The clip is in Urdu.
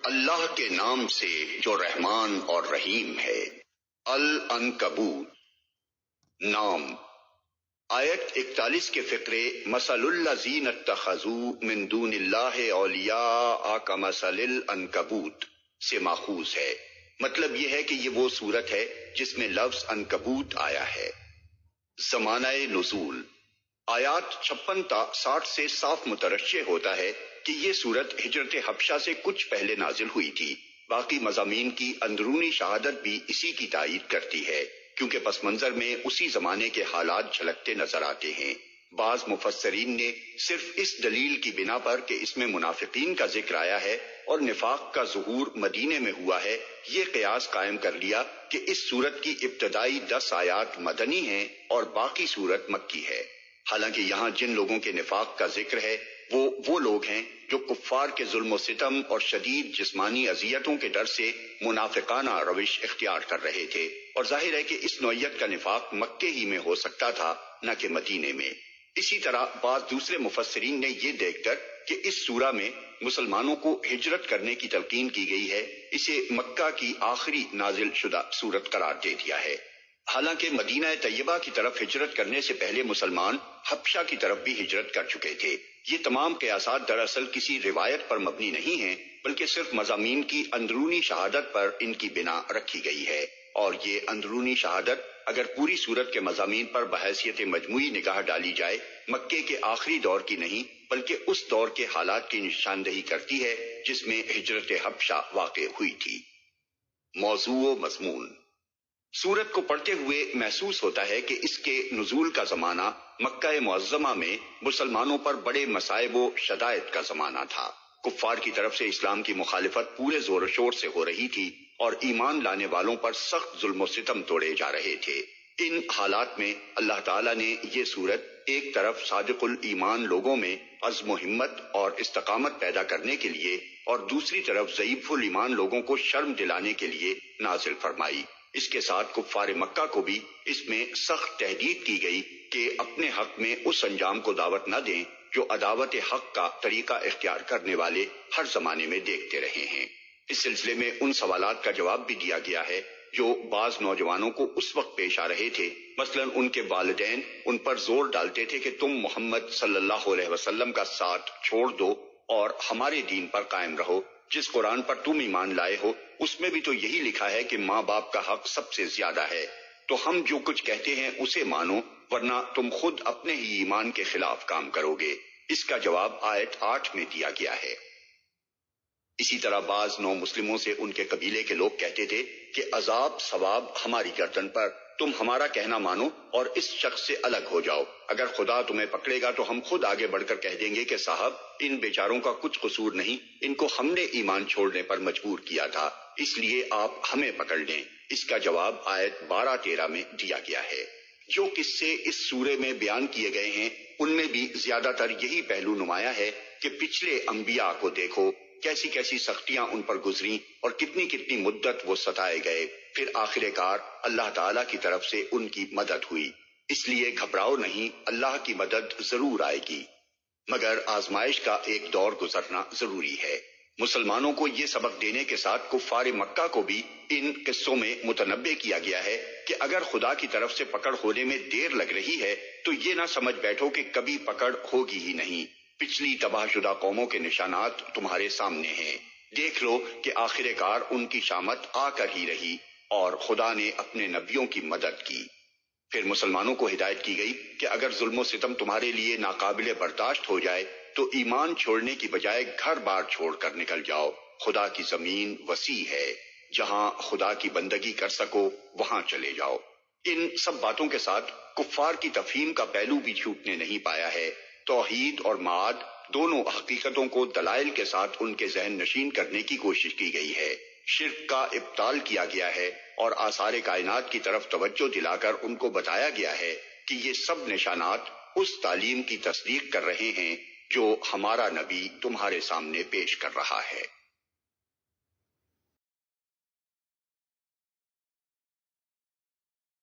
اللہ کے نام سے جو رحمان اور رحیم ہے۔ العنکبوت نام۔ آیت 41 کے فقرے مثل الذین اتخذوا من دون اللہ اولیاء کمثل العنکبوت سے ماخوذ ہے۔ مطلب یہ ہے کہ یہ وہ سورت ہے جس میں لفظ عنکبوت آیا ہے۔ زمانہ نزول۔ آیات 56 تا 60 سے صاف مترشح ہوتا ہے کہ یہ سورت ہجرت حبشہ سے کچھ پہلے نازل ہوئی تھی۔ باقی مضامین کی اندرونی شہادت بھی اسی کی تائید کرتی ہے، کیونکہ پس منظر میں اسی زمانے کے حالات جھلکتے نظر آتے ہیں۔ بعض مفسرین نے صرف اس دلیل کی بنا پر کہ اس میں منافقین کا ذکر آیا ہے اور نفاق کا ظہور مدینے میں ہوا ہے، یہ قیاس قائم کر لیا کہ اس سورت کی ابتدائی 10 آیات مدنی ہیں اور باقی سورت مکی ہے۔ حالانکہ یہاں جن لوگوں کے نفاق کا ذکر ہے وہ لوگ ہیں جو کفار کے ظلم و ستم اور شدید جسمانی اذیتوں کے ڈر سے منافقانہ روش اختیار کر رہے تھے، اور ظاہر ہے کہ اس نوعیت کا نفاق مکے ہی میں ہو سکتا تھا، نہ کہ مدینے میں۔ اسی طرح بعض دوسرے مفسرین نے یہ دیکھ کر کہ اس سورہ میں مسلمانوں کو ہجرت کرنے کی تلقین کی گئی ہے، اسے مکہ کی آخری نازل شدہ سورت قرار دے دیا ہے۔ حالانکہ مدینہ طیبہ کی طرف ہجرت کرنے سے پہلے مسلمان حبشہ کی طرف بھی ہجرت کر چکے تھے۔ یہ تمام قیاسات دراصل کسی روایت پر مبنی نہیں ہیں، بلکہ صرف مضامین کی اندرونی شہادت پر ان کی بنا رکھی گئی ہے، اور یہ اندرونی شہادت اگر پوری سورت کے مضامین پر بحیثیت مجموعی نگاہ ڈالی جائے مکے کے آخری دور کی نہیں، بلکہ اس دور کے حالات کی نشاندہی کرتی ہے جس میں ہجرت حبشہ واقع ہوئی تھی۔ موضوع و مضمون۔ سورت کو پڑھتے ہوئے محسوس ہوتا ہے کہ اس کے نزول کا زمانہ مکہ معظمہ میں مسلمانوں پر بڑے مصائب و شدائد کا زمانہ تھا۔ کفار کی طرف سے اسلام کی مخالفت پورے زور و شور سے ہو رہی تھی اور ایمان لانے والوں پر سخت ظلم و ستم توڑے جا رہے تھے۔ ان حالات میں اللہ تعالیٰ نے یہ سورت ایک طرف صادق الایمان لوگوں میں عزم و ہمت اور استقامت پیدا کرنے کے لیے اور دوسری طرف ضعیف الایمان لوگوں کو شرم دلانے کے لیے نازل فرمائی۔ اس کے ساتھ کفار مکہ کو بھی اس میں سخت تحدید کی گئی کہ اپنے حق میں اس انجام کو دعوت نہ دیں جو عداوت حق کا طریقہ اختیار کرنے والے ہر زمانے میں دیکھتے رہے ہیں۔ اس سلسلے میں ان سوالات کا جواب بھی دیا گیا ہے جو بعض نوجوانوں کو اس وقت پیش آ رہے تھے، مثلا ان کے والدین ان پر زور ڈالتے تھے کہ تم محمد صلی اللہ علیہ وسلم کا ساتھ چھوڑ دو اور ہمارے دین پر قائم رہو۔ جس قرآن پر تم ایمان لائے ہو اس میں بھی تو یہی لکھا ہے کہ ماں باپ کا حق سب سے زیادہ ہے، تو ہم جو کچھ کہتے ہیں اسے مانو، ورنہ تم خود اپنے ہی ایمان کے خلاف کام کرو گے۔ اس کا جواب آیت 8 میں دیا گیا ہے۔ اسی طرح بعض نو مسلموں سے ان کے قبیلے کے لوگ کہتے تھے کہ عذاب ثواب ہماری گردن پر، تم ہمارا کہنا مانو اور اس شخص سے الگ ہو جاؤ، اگر خدا تمہیں پکڑے گا تو ہم خود آگے بڑھ کر کہہ دیں گے کہ صاحب ان بیچاروں کا کچھ قصور نہیں، ان کو ہم نے ایمان چھوڑنے پر مجبور کیا تھا، اس لیے آپ ہمیں پکڑ لیں۔ اس کا جواب آیت 12-13 میں دیا گیا ہے۔ جو قصے اس سورے میں بیان کیے گئے ہیں ان میں بھی زیادہ تر یہی پہلو نمایاں ہے کہ پچھلے انبیاء کو دیکھو، کیسی کیسی سختیاں ان پر گزریں اور کتنی کتنی مدت وہ ستائے گئے، پھر آخر کار اللہ تعالیٰ کی طرف سے ان کی مدد ہوئی۔ اس لیے گھبراؤ نہیں، اللہ کی مدد ضرور آئے گی، مگر آزمائش کا ایک دور گزرنا ضروری ہے۔ مسلمانوں کو یہ سبق دینے کے ساتھ کفار مکہ کو بھی ان قصوں میں متنبع کیا گیا ہے کہ اگر خدا کی طرف سے پکڑ ہونے میں دیر لگ رہی ہے تو یہ نہ سمجھ بیٹھو کہ کبھی پکڑ ہوگی ہی نہیں۔ پچھلی تباہ شدہ قوموں کے نشانات تمہارے سامنے ہیں، دیکھ لو کہ آخر کار ان کی شامت آ کر ہی رہی اور خدا نے اپنے نبیوں کی مدد کی۔ پھر مسلمانوں کو ہدایت کی گئی کہ اگر ظلم و ستم تمہارے لیے ناقابل برداشت ہو جائے تو ایمان چھوڑنے کی بجائے گھر بار چھوڑ کر نکل جاؤ، خدا کی زمین وسیع ہے، جہاں خدا کی بندگی کر سکو وہاں چلے جاؤ۔ ان سب باتوں کے ساتھ کفار کی تفہیم کا پہلو بھی چھوٹنے نہیں پایا ہے۔ توحید اور معاد دونوں حقیقتوں کو دلائل کے ساتھ ان کے ذہن نشین کرنے کی کوشش کی گئی ہے، شرک کا ابطال کیا گیا ہے اور آثار کائنات کی طرف توجہ دلا کر ان کو بتایا گیا ہے کہ یہ سب نشانات اس تعلیم کی تصدیق کر رہے ہیں جو ہمارا نبی تمہارے سامنے پیش کر رہا ہے۔